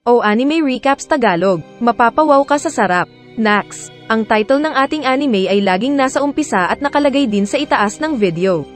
O Anime Recaps Tagalog, mapapawaw ka sa sarap. Nax, ang title ng ating anime ay laging nasa umpisa at nakalagay din sa itaas ng video.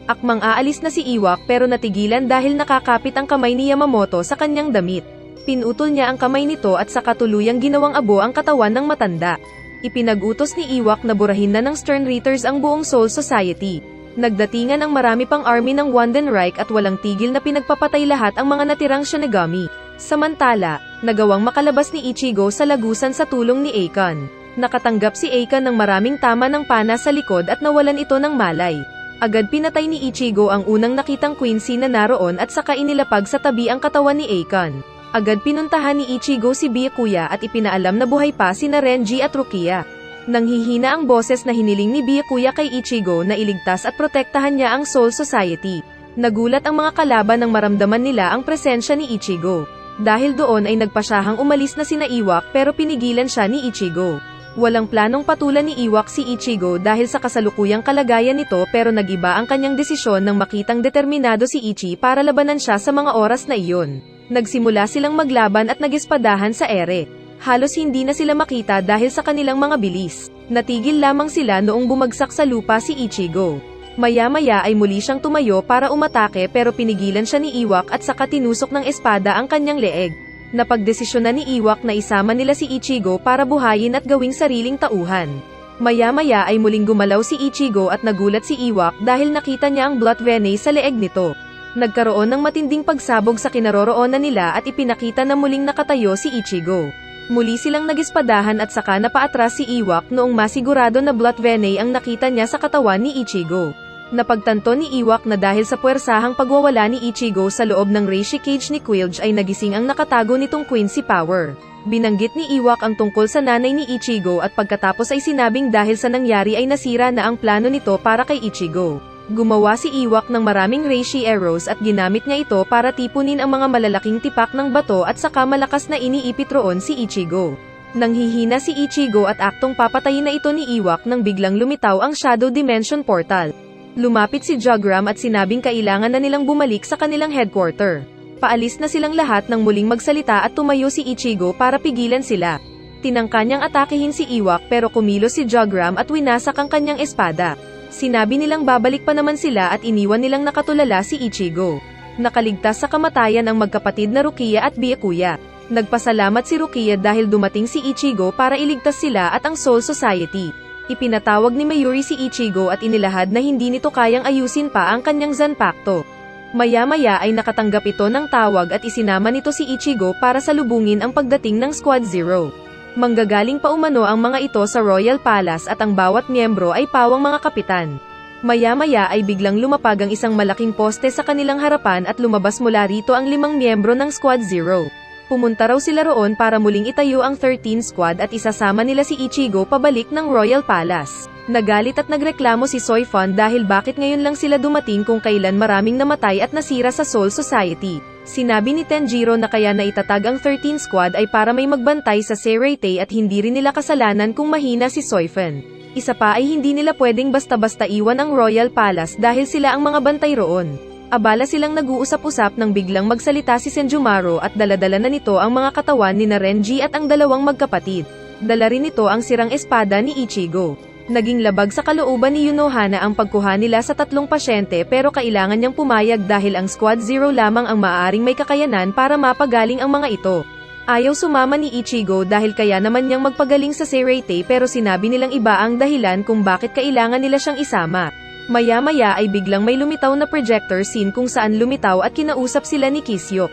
Akmang aalis na si Iwak pero natigilan dahil nakakapit ang kamay ni Yamamoto sa kanyang damit. Pinutol niya ang kamay nito at saka tuluyang ginawang abo ang katawan ng matanda. Ipinag-utos ni Iwak na burahin na ng Sternreiters ang buong Soul Society. Nagdatingan ang marami pang army ng Wandenreich at walang tigil na pinagpapatay lahat ang mga natirang Shinigami. Samantala, nagawang makalabas ni Ichigo sa lagusan sa tulong ni Akon. Nakatanggap si Akon ng maraming tama ng pana sa likod at nawalan ito ng malay. Agad pinatay ni Ichigo ang unang nakitang Quincy na naroon at saka inilapag sa tabi ang katawan ni Akon. Agad pinuntahan ni Ichigo si Byakuya at ipinaalam na buhay pa sina Renji at Rukia. Nanghihina ang boses na hiniling ni Byakuya kay Ichigo na iligtas at protektahan niya ang Soul Society. Nagulat ang mga kalaban nang maramdaman nila ang presensya ni Ichigo. Dahil doon ay nagpasyahang umalis na sina Iwak pero pinigilan siya ni Ichigo. Walang planong patulan ni Iwak si Ichigo dahil sa kasalukuyang kalagayan nito pero nagiba ang kanyang desisyon nang makitang determinado si Ichi para labanan siya sa mga oras na iyon. Nagsimula silang maglaban at nagispadahan sa ere. Halos hindi na sila makita dahil sa kanilang mga bilis. Natigil lamang sila noong bumagsak sa lupa si Ichigo. Maya-maya ay muli siyang tumayo para umatake pero pinigilan siya ni Iwak at saka tinusok ng espada ang kanyang leeg. Napagdesisyonan ni Iwak na isama nila si Ichigo para buhayin at gawing sariling tauhan. Maya-maya ay muling gumalaw si Ichigo at nagulat si Iwak dahil nakita niya ang blood vein sa leeg nito. Nagkaroon ng matinding pagsabog sa kinaroroonan nila at ipinakita na muling nakatayo si Ichigo. Muli silang nagispadahan at saka napaatras si Iwak noong masigurado na blood vein ang nakita niya sa katawan ni Ichigo. Napagtanto ni Iwak na dahil sa puwersahang pagwawala ni Ichigo sa loob ng Reishi Cage ni Quilge ay nagising ang nakatago nitong Quincy Power. Binanggit ni Iwak ang tungkol sa nanay ni Ichigo at pagkatapos ay sinabing dahil sa nangyari ay nasira na ang plano nito para kay Ichigo. Gumawa si Iwak ng maraming Reishi arrows at ginamit niya ito para tipunin ang mga malalaking tipak ng bato at saka malakas na iniipit roon si Ichigo. Nanghihina si Ichigo at aktong papatayin na ito ni Iwak nang biglang lumitaw ang Shadow Dimension Portal. Lumapit si Jugram at sinabing kailangan na nilang bumalik sa kanilang headquarter. Paalis na silang lahat nang muling magsalita at tumayo si Ichigo para pigilan sila. Tinangka niyang atakehin si Iwak pero kumilos si Jugram at winasak ang kanyang espada. Sinabi nilang babalik pa naman sila at iniwan nilang nakatulala si Ichigo. Nakaligtas sa kamatayan ang magkapatid na Rukia at Byakuya. Nagpasalamat si Rukia dahil dumating si Ichigo para iligtas sila at ang Soul Society. Ipinatawag ni Mayuri si Ichigo at inilahad na hindi nito kayang ayusin pa ang kanyang Zanpakuto. Maya-maya ay nakatanggap ito ng tawag at isinama nito si Ichigo para salubungin ang pagdating ng Squad Zero. Manggagaling pa umano ang mga ito sa Royal Palace at ang bawat miyembro ay pawang mga kapitan. Maya-maya ay biglang lumapag ang isang malaking poste sa kanilang harapan at lumabas mula rito ang 5 miyembro ng Squad Zero. Pumunta raw sila roon para muling itayo ang 13 Squad at isasama nila si Ichigo pabalik ng Royal Palace. Nagalit at nagreklamo si Soifun dahil bakit ngayon lang sila dumating kung kailan maraming namatay at nasira sa Soul Society. Sinabi ni Tenjiro na kaya naitatag ang 13 Squad ay para may magbantay sa Seireitei at hindi rin nila kasalanan kung mahina si Soifun. Isa pa ay hindi nila pwedeng basta-basta iwan ang Royal Palace dahil sila ang mga bantay roon. Abala silang nag-uusap-usap nang biglang magsalita si Senjumaro at daladala na nito ang mga katawan ni Renji at ang dalawang magkapatid. Dala rin nito ang sirang espada ni Ichigo. Naging labag sa kalooban ni Yunohana ang pagkuha nila sa 3 pasyente pero kailangan niyang pumayag dahil ang Squad Zero lamang ang maaaring may kakayanan para mapagaling ang mga ito. Ayaw sumama ni Ichigo dahil kaya naman niyang magpagaling sa Seireitei pero sinabi nilang iba ang dahilan kung bakit kailangan nila siyang isama. Maya-maya ay biglang may lumitaw na projector scene kung saan lumitaw at kinausap sila ni Kisyuk.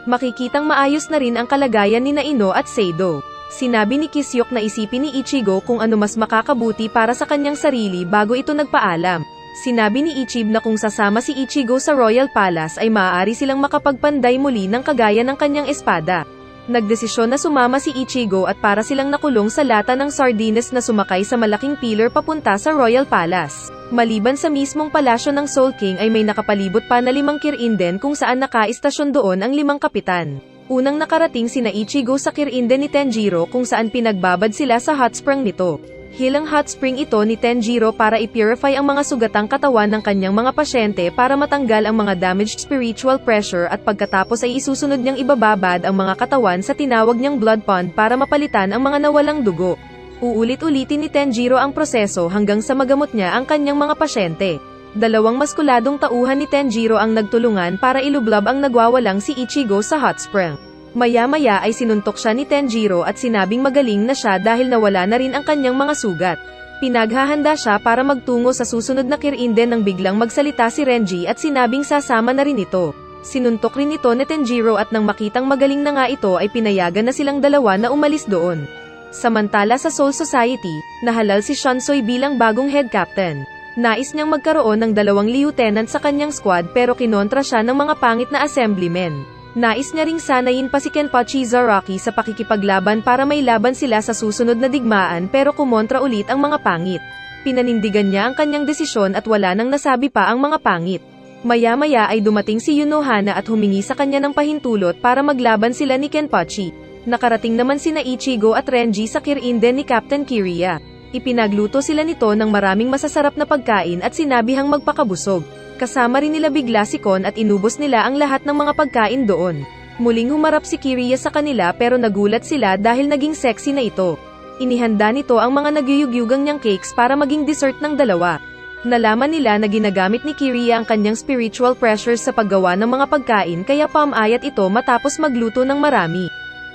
Makikitang maayos na rin ang kalagayan ni Ino at Seido. Sinabi ni Kisyuk na isipin ni Ichigo kung ano mas makakabuti para sa kanyang sarili bago ito nagpaalam. Sinabi ni Ichib na kung sasama si Ichigo sa Royal Palace ay maaari silang makapagpanday muli ng kagaya ng kanyang espada. Nagdesisyon na sumama si Ichigo at para silang nakulong sa lata ng sardines na sumakay sa malaking pillar papunta sa Royal Palace. Maliban sa mismong palasyo ng Soul King ay may nakapalibot pa na 5 Kirinden kung saan nakaistasyon doon ang 5 kapitan. Unang nakarating sina Ichigo sa Kirinden ni Tenjiro kung saan pinagbabad sila sa hot spring nito. Hilang hot spring ito ni Tenjiro para i-purify ang mga sugatang katawan ng kanyang mga pasyente para matanggal ang mga damaged spiritual pressure at pagkatapos ay isusunod niyang ibababad ang mga katawan sa tinawag niyang blood pond para mapalitan ang mga nawalang dugo. Uulit-ulitin ni Tenjiro ang proseso hanggang sa magamot niya ang kanyang mga pasyente. Dalawang maskuladong tauhan ni Tenjiro ang nagtulungan para ilublob ang nagwawalang si Ichigo sa hot spring. Maya-maya ay sinuntok siya ni Tenjiro at sinabing magaling na siya dahil nawala na rin ang kanyang mga sugat. Pinaghahanda siya para magtungo sa susunod na Kirinde nang biglang magsalita si Renji at sinabing sasama na rin ito. Sinuntok rin ito ni Tenjiro at nang makitang magaling na nga ito ay pinayagan na silang dalawa na umalis doon. Samantala sa Soul Society, nahalal si Shansoy bilang bagong head captain. Nais niyang magkaroon ng 2 lieutenant sa kanyang squad pero kinontra siya ng mga pangit na assemblymen. Nais niya ring sanayin pa si Kenpachi Zaraki sa pakikipaglaban para may laban sila sa susunod na digmaan pero kumontra ulit ang mga pangit. Pinanindigan niya ang kanyang desisyon at wala nang nasabi pa ang mga pangit. Maya-maya ay dumating si Yunohana at humingi sa kanya ng pahintulot para maglaban sila ni Kenpachi. Nakarating naman sina Ichigo at Renji sa Kirinde ni Captain Kiriya. Ipinagluto sila nito ng maraming masasarap na pagkain at sinabihang magpakabusog. Kasama rin nila bigla si Kon at inubos nila ang lahat ng mga pagkain doon. Muling humarap si Kiriya sa kanila pero nagulat sila dahil naging sexy na ito. Inihanda nito ang mga nagyuyugyugang niyang cakes para maging dessert ng dalawa. Nalaman nila na ginagamit ni Kiriya ang kanyang spiritual pressures sa paggawa ng mga pagkain kaya pamayat ito matapos magluto ng marami.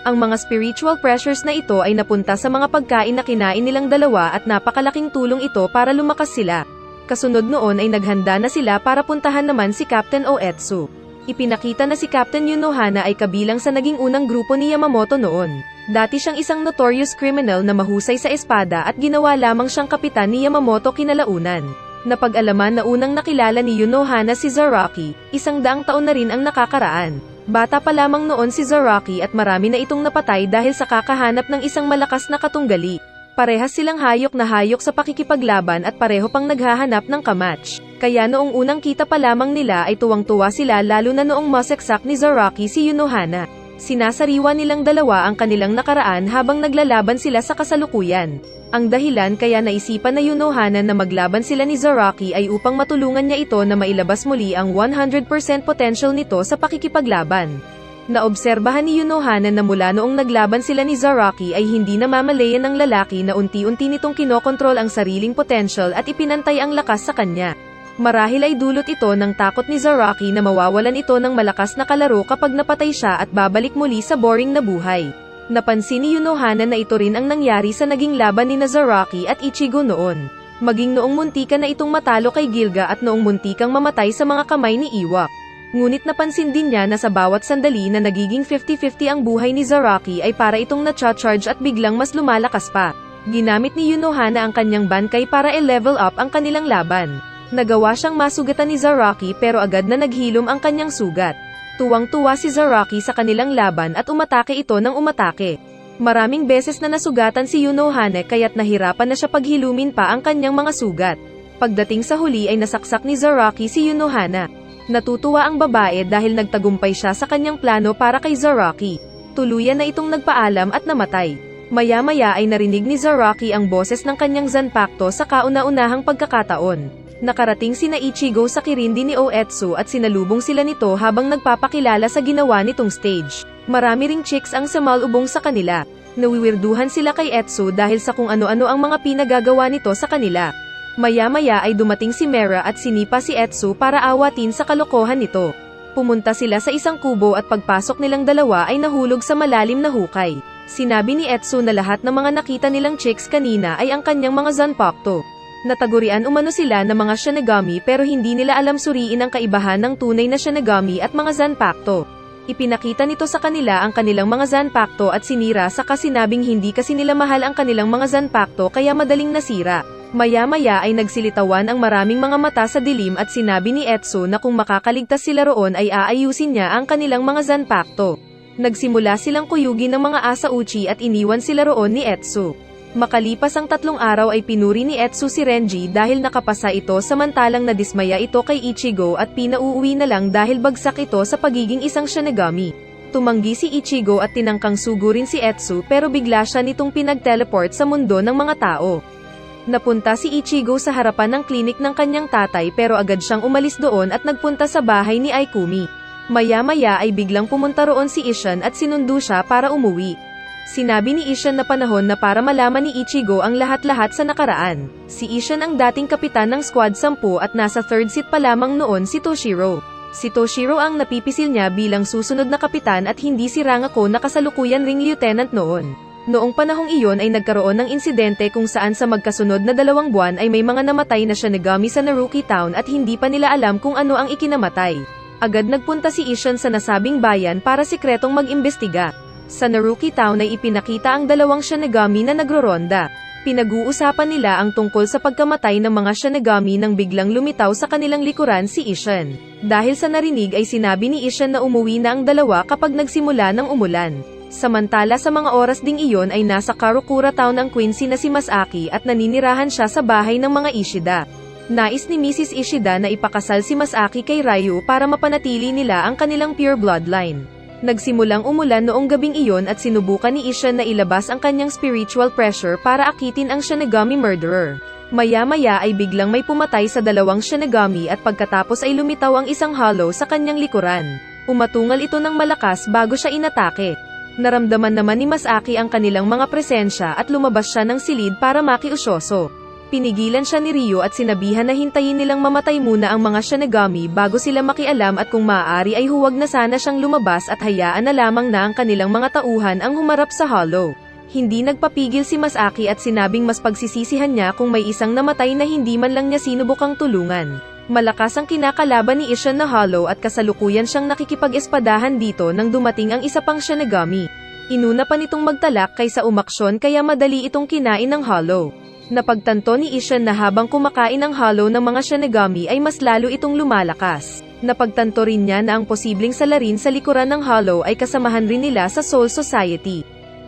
Ang mga spiritual pressures na ito ay napunta sa mga pagkain na kinain nilang dalawa at napakalaking tulong ito para lumakas sila. Kasunod noon ay naghanda na sila para puntahan naman si Captain Oetsu. Ipinakita na si Captain Yunohana ay kabilang sa naging unang grupo ni Yamamoto noon. Dati siyang isang notorious criminal na mahusay sa espada at ginawa lamang siyang kapitan ni Yamamoto kinalaunan. Napag-alaman na unang nakilala ni Yunohana si Zaraki, 100 taon na rin ang nakakaraan. Bata pa lamang noon si Zaraki at marami na itong napatay dahil sa kakahanap ng isang malakas na katunggali. Parehas silang hayok na hayok sa pakikipaglaban at pareho pang naghahanap ng kamatch. Kaya noong unang kita pa lamang nila ay tuwang-tuwa sila lalo na noong masaksak ni Zaraki si Yunohana. Sinasariwa nilang dalawa ang kanilang nakaraan habang naglalaban sila sa kasalukuyan. Ang dahilan kaya naisipan na Yunohana na maglaban sila ni Zaraki ay upang matulungan niya ito na mailabas muli ang 100% potential nito sa pakikipaglaban. Naobserbahan ni Yunohana na mula noong naglaban sila ni Zaraki ay hindi namamalayan ng lalaki na unti-unti nitong kinokontrol ang sariling potential at ipinantay ang lakas sa kanya. Marahil ay dulot ito ng takot ni Zaraki na mawawalan ito ng malakas na kalaro kapag napatay siya at babalik muli sa boring na buhay. Napansin ni Yunohana na ito rin ang nangyari sa naging laban ni Zaraki at Ichigo noon. Maging noong muntikan na itong matalo kay Gilga at noong muntikang mamatay sa mga kamay ni Iwak. Ngunit napansin din niya na sa bawat sandali na nagiging 50-50 ang buhay ni Zaraki ay para itong na-charge at biglang mas lumalakas pa. Ginamit ni Yunohana ang kanyang bankay para i-level up ang kanilang laban. Nagawa siyang masugatan ni Zaraki pero agad na naghilom ang kanyang sugat. Tuwang-tuwa si Zaraki sa kanilang laban at umatake ito ng umatake. Maraming beses na nasugatan si Yunohana kaya't nahirapan na siya paghilumin pa ang kanyang mga sugat. Pagdating sa huli ay nasaksak ni Zaraki si Yunohana. Natutuwa ang babae dahil nagtagumpay siya sa kanyang plano para kay Zaraki. Tuluyan na itong nagpaalam at namatay. Maya-maya ay narinig ni Zaraki ang boses ng kanyang Zanpakuto sa kauna-unahang pagkakataon. Nakarating sina Ichigo sa kirindi ni Oetsu at sinalubong sila nito habang nagpapakilala sa ginawa nitong stage. Marami ring chicks ang samalubong sa kanila. Nawiwirduhan sila kay Etsu dahil sa kung ano-ano ang mga pinagagawa nito sa kanila. Maya-maya ay dumating si Mera at sinipa si Etsu para awatin sa kalokohan nito. Pumunta sila sa isang kubo at pagpasok nilang dalawa ay nahulog sa malalim na hukay. Sinabi ni Etsu na lahat ng mga nakita nilang chicks kanina ay ang kanyang mga Zanpakuto. Natagurian umano sila na mga Shinigami pero hindi nila alam suriin ang kaibahan ng tunay na Shinigami at mga Zanpakuto. Ipinakita nito sa kanila ang kanilang mga Zanpakuto at sinira sa kasinabing hindi kasi nila mahal ang kanilang mga Zanpakuto kaya madaling nasira. Maya-maya ay nagsilitawan ang maraming mga mata sa dilim at sinabi ni Etsu na kung makakaligtas sila roon ay aayusin niya ang kanilang mga Zanpakuto. Nagsimula silang kuyugin ng mga Asauchi at iniwan sila roon ni Etsu. Makalipas ang 3 araw ay pinuri ni Etsu si Renji dahil nakapasa ito samantalang nadismaya ito kay Ichigo at pinauuwi na lang dahil bagsak ito sa pagiging isang Shinigami. Tumanggi si Ichigo at tinangkang sugurin si Etsu pero bigla siya nitong pinag-teleport sa mundo ng mga tao. Napunta si Ichigo sa harapan ng klinik ng kanyang tatay pero agad siyang umalis doon at nagpunta sa bahay ni Aikumi. Maya-maya ay biglang pumunta roon si Ishan at sinundo siya para umuwi. Sinabi ni Ishan na panahon na para malaman ni Ichigo ang lahat-lahat sa nakaraan. Si Ishan ang dating kapitan ng Squad 10 at nasa third seat pa lamang noon si Toshiro. Si Toshiro ang napipisil niya bilang susunod na kapitan at hindi si Rangako na kasalukuyan ring lieutenant noon. Noong panahong iyon ay nagkaroon ng insidente kung saan sa magkasunod na 2 buwan ay may mga namatay na Shinigami sa Naruki Town at hindi pa nila alam kung ano ang ikinamatay. Agad nagpunta si Ishan sa nasabing bayan para sikretong mag-imbestiga. Sa Naruki Town ay ipinakita ang 2 Shinigami na nagroronda. Pinag-uusapan nila ang tungkol sa pagkamatay ng mga Shinigami nang biglang lumitaw sa kanilang likuran si Ishan. Dahil sa narinig ay sinabi ni Ishan na umuwi na ang 2 kapag nagsimula ng umulan. Samantala sa mga oras ding iyon ay nasa Karukura Town ang Quincy na si Masaki at naninirahan siya sa bahay ng mga Ishida. Nais ni Mrs. Ishida na ipakasal si Masaki kay Ryu para mapanatili nila ang kanilang pure bloodline. Nagsimulang umulan noong gabing iyon at sinubukan ni Ishan na ilabas ang kanyang spiritual pressure para akitin ang Shinigami murderer. Maya-maya ay biglang may pumatay sa 2 Shinigami at pagkatapos ay lumitaw ang isang hollow sa kanyang likuran. Umatungal ito ng malakas bago siya inatake. Naramdaman naman ni Masaki ang kanilang mga presensya at lumabas siya ng silid para makiusyoso. Pinigilan siya ni Ryo at sinabihan na hintayin nilang mamatay muna ang mga Shinigami bago sila makialam at kung maaari ay huwag na sana siyang lumabas at hayaan na lamang na ang kanilang mga tauhan ang humarap sa hollow. Hindi nagpapigil si Masaki at sinabing mas pagsisisihan niya kung may isang namatay na hindi man lang niya sinubukang tulungan. Malakas ang kinakalaban ni Ishan na hollow at kasalukuyan siyang nakikipag-espadahan dito nang dumating ang isa pang Shinigami. Inuna pa nitong magtalak kaysa umaksyon kaya madali itong kinain ng hollow. Napagtanto ni Ishan na habang kumakain ang hollow ng mga Shinigami ay mas lalo itong lumalakas. Napagtanto rin niya na ang posibleng salarin sa likuran ng hollow ay kasamahan rin nila sa Soul Society.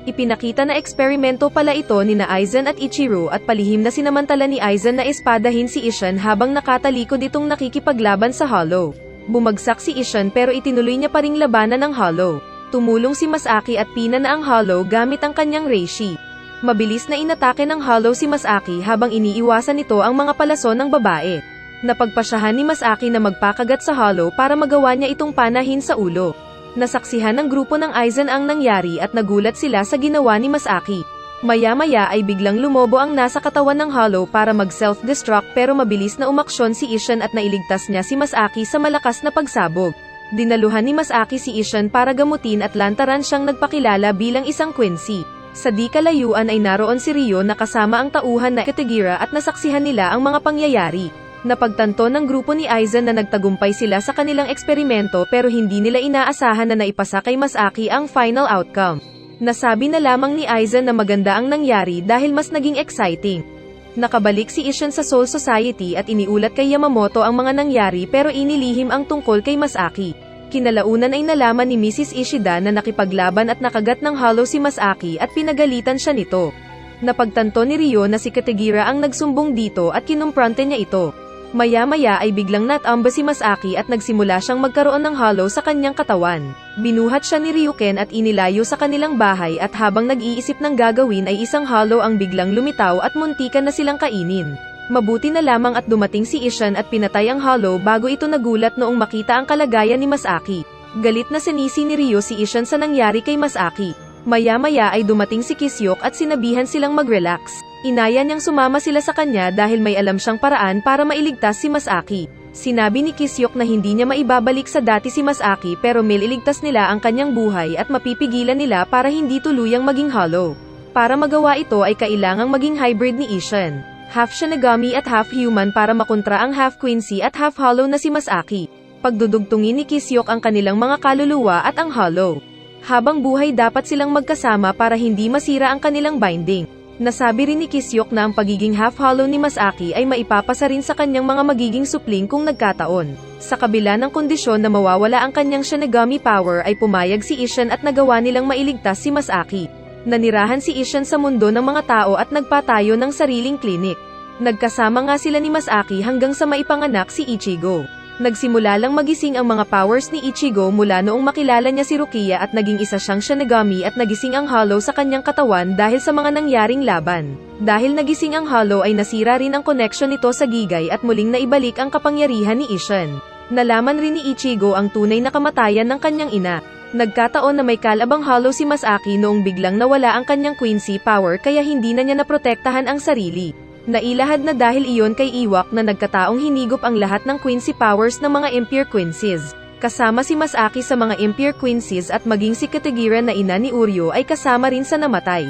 Ipinakita na eksperimento pala ito ni Aizen at Ichiro at palihim na sinamantala ni Aizen na espadahin si Ishan habang nakatalikod itong nakikipaglaban sa hollow. Bumagsak si Ishan pero itinuloy niya pa ring labanan ng hollow. Tumulong si Masaki at pina na ang hollow gamit ang kanyang reishi. Mabilis na inatake ng hollow si Masaki habang iniiwasan nito ang mga palason ng babae. Napagpasyahan ni Masaki na magpakagat sa hollow para magawa niya itong panahin sa ulo. Nasaksihan ng grupo ng Aizen ang nangyari at nagulat sila sa ginawa ni Masaki. Maya-maya ay biglang lumobo ang nasa katawan ng hollow para mag-self-destruct pero mabilis na umaksyon si Ishan at nailigtas niya si Masaki sa malakas na pagsabog. Dinaluhan ni Masaki si Ishan para gamutin at lantaran siyang nagpakilala bilang isang Quincy. Sa di kalayuan ay naroon si Ryo na kasama ang tauhan na Kitagira at nasaksihan nila ang mga pangyayari. Napagtanto ng grupo ni Aizen na nagtagumpay sila sa kanilang eksperimento pero hindi nila inaasahan na naipasa kay Masaki ang final outcome. Nasabi na lamang ni Aizen na maganda ang nangyari dahil mas naging exciting. Nakabalik si Ishan sa Soul Society at iniulat kay Yamamoto ang mga nangyari pero inilihim ang tungkol kay Masaki. Kinalaunan ay nalaman ni Mrs. Ishida na nakipaglaban at nakagat ng hollow si Masaki at pinagalitan siya nito. Napagtanto ni Ryo na si Kitagira ang nagsumbong dito at kinumprante niya ito. Maya-maya ay biglang natamba si Masaki at nagsimula siyang magkaroon ng hollow sa kanyang katawan. Binuhat siya ni Ryuken at inilayo sa kanilang bahay at habang nag-iisip ng gagawin ay isang hollow ang biglang lumitaw at muntikan na silang kainin. Mabuti na lamang at dumating si Ishan at pinatay ang hollow bago ito nagulat noong makita ang kalagayan ni Masaki. Galit na sinisi ni Ryo si Ishan sa nangyari kay Masaki. Maya-maya ay dumating si Kisyok at sinabihan silang mag-relax. Inaya niyang sumama sila sa kanya dahil may alam siyang paraan para mailigtas si Masaki. Sinabi ni Kisyok na hindi niya maibabalik sa dati si Masaki pero mailigtas nila ang kanyang buhay at mapipigilan nila para hindi tuluyang maging hollow. Para magawa ito ay kailangang maging hybrid ni Ishan. Half Shinigami at half human para makontra ang half Quincy at half hollow na si Masaki. Pagdudugtungin ni Kisyok ang kanilang mga kaluluwa at ang hollow. Habang buhay dapat silang magkasama para hindi masira ang kanilang binding. Nasabi rin ni Kisyok na ang pagiging half hollow ni Masaki ay maipapasa rin sa kanyang mga magiging supling kung nagkataon. Sa kabila ng kondisyon na mawawala ang kanyang Shinigami power ay pumayag si Ishan at nagawa nilang mailigtas si Masaki. Nanirahan si Ishan sa mundo ng mga tao at nagpatayo ng sariling klinik. Nagkasama nga sila ni Masaki hanggang sa maipanganak si Ichigo. Nagsimula lang magising ang mga powers ni Ichigo mula noong makilala niya si Rukia at naging isa siyang Shinigami at nagising ang Hollow sa kanyang katawan dahil sa mga nangyaring laban. Dahil nagising ang Hollow ay nasira rin ang connection nito sa Gigay at muling naibalik ang kapangyarihan ni Ishin. Nalaman rin ni Ichigo ang tunay na kamatayan ng kanyang ina. Nagkataon na may kalabang Hollow si Masaki noong biglang nawala ang kanyang Quincy power kaya hindi na niya naprotektahan ang sarili. Nailahad na dahil iyon kay Iwak na nagkataong hinigop ang lahat ng Quincy powers ng mga Impure Quincies. Kasama si Masaki sa mga Impure Quincies at maging si Katagira na ina ni Uryo ay kasama rin sa namatay.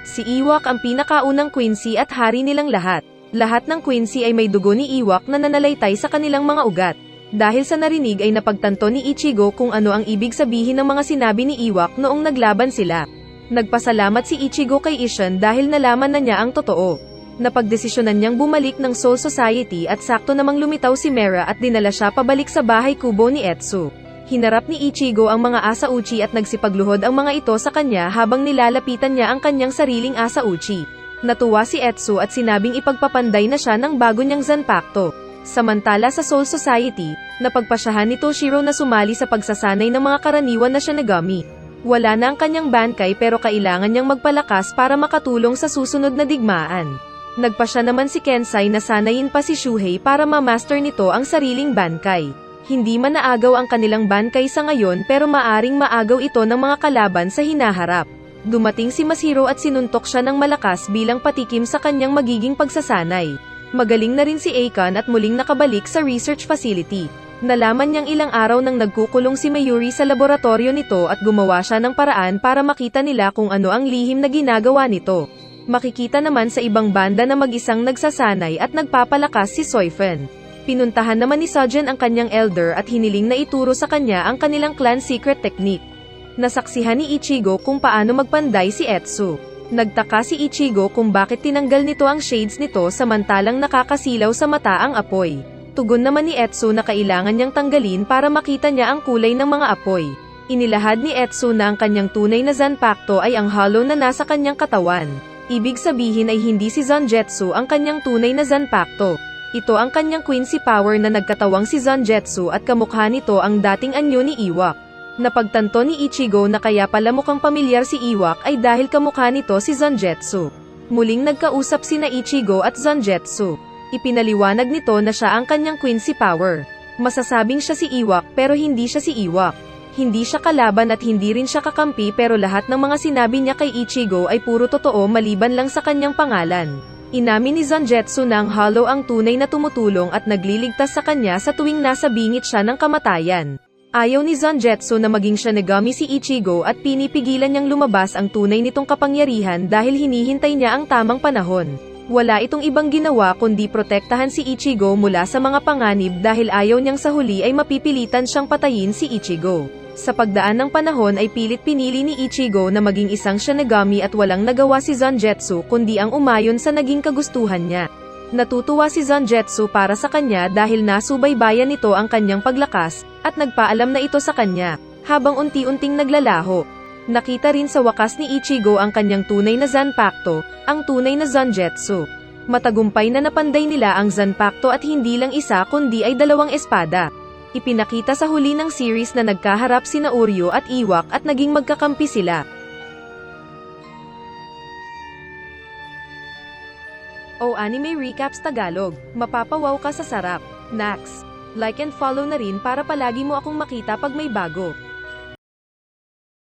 Si Iwak ang pinakaunang Quincy at hari nilang lahat. Lahat ng Quincy ay may dugo ni Iwak na nanalaitay sa kanilang mga ugat. Dahil sa narinig ay napagtanto ni Ichigo kung ano ang ibig sabihin ng mga sinabi ni Iwak noong naglaban sila. Nagpasalamat si Ichigo kay Ishin dahil nalaman na niya ang totoo. Napagdesisyonan niyang bumalik ng Soul Society at sakto namang lumitaw si Mera at dinala siya pabalik sa bahay kubo ni Etsu. Hinarap ni Ichigo ang mga Asauchi at nagsipagluhod ang mga ito sa kanya habang nilalapitan niya ang kanyang sariling Asauchi. Natuwa si Etsu at sinabing ipagpapanday na siya ng bago niyang Zanpakuto. Samantala sa Soul Society, napagpasyahan ni Toshiro na sumali sa pagsasanay ng mga karaniwan na Shinigami. Wala na ang kanyang Bankai pero kailangan niyang magpalakas para makatulong sa susunod na digmaan. Nagpasya naman si Kensai na sanayin pa si Shuhei para ma-master nito ang sariling Bankai. Hindi man naagaw ang kanilang Bankai sa ngayon pero maaring maagaw ito ng mga kalaban sa hinaharap. Dumating si Masahiro at sinuntok siya ng malakas bilang patikim sa kanyang magiging pagsasanay. Magaling na rin si Akon at muling nakabalik sa research facility. Nalaman niyang ilang araw nang nagkukulong si Mayuri sa laboratorio nito at gumawa siya ng paraan para makita nila kung ano ang lihim na ginagawa nito. Makikita naman sa ibang banda na mag-isang nagsasanay at nagpapalakas si Soifen. Pinuntahan naman ni Sojin ang kanyang elder at hiniling na ituro sa kanya ang kanilang clan secret technique. Nasaksihan ni Ichigo kung paano magpanday si Etsu. Nagtaka si Ichigo kung bakit tinanggal nito ang shades nito samantalang nakakasilaw sa mata ang apoy. Tugon naman ni Etsu na kailangan niyang tanggalin para makita niya ang kulay ng mga apoy. Inilahad ni Etsu na ang kanyang tunay na Zanpakuto ay ang hollow na nasa kanyang katawan. Ibig sabihin ay hindi si Zangetsu ang kanyang tunay na Zanpakuto. Ito ang kanyang Quincy power na nagkatawang si Zangetsu at kamukha nito ang dating anyo ni Iwak. Napagtanto ni Ichigo na kaya pala mukhang pamilyar si Iwak ay dahil kamukha nito si Zangetsu. Muling nagkausap sina Ichigo at Zangetsu. Ipinaliwanag nito na siya ang kanyang Quincy power. Masasabing siya si Iwak pero hindi siya si Iwak. Hindi siya kalaban at hindi rin siya kakampi pero lahat ng mga sinabi niya kay Ichigo ay puro totoo maliban lang sa kanyang pangalan. Inamin ni Zangetsu na ang Hollow ang tunay na tumutulong at nagliligtas sa kanya sa tuwing nasa bingit siya ng kamatayan. Ayaw ni Zangetsu na maging Shinigami si Ichigo at pinipigilan niyang lumabas ang tunay nitong kapangyarihan dahil hinihintay niya ang tamang panahon. Wala itong ibang ginawa kundi protektahan si Ichigo mula sa mga panganib dahil ayaw niyang sa huli ay mapipilitan siyang patayin si Ichigo. Sa pagdaan ng panahon ay pilit pinili ni Ichigo na maging isang Shinigami at walang nagawa si Zangetsu kundi ang umayon sa naging kagustuhan niya. Natutuwa si Zangetsu para sa kanya dahil nasubaybayan nito ang kanyang paglakas, at nagpaalam na ito sa kanya, habang unti-unting naglalaho. Nakita rin sa wakas ni Ichigo ang kanyang tunay na Zanpakuto, ang tunay na Zangetsu. Matagumpay na napanday nila ang Zanpakuto at hindi lang isa kundi ay 2 espada. Ipinakita sa huli ng series na nagkaharap sina Uryo at Iwak at naging magkakampi sila. O Anime Recaps Tagalog, mapapawaw ka sa sarap. Nax! Like and follow na rin para palagi mo akong makita pag may bago.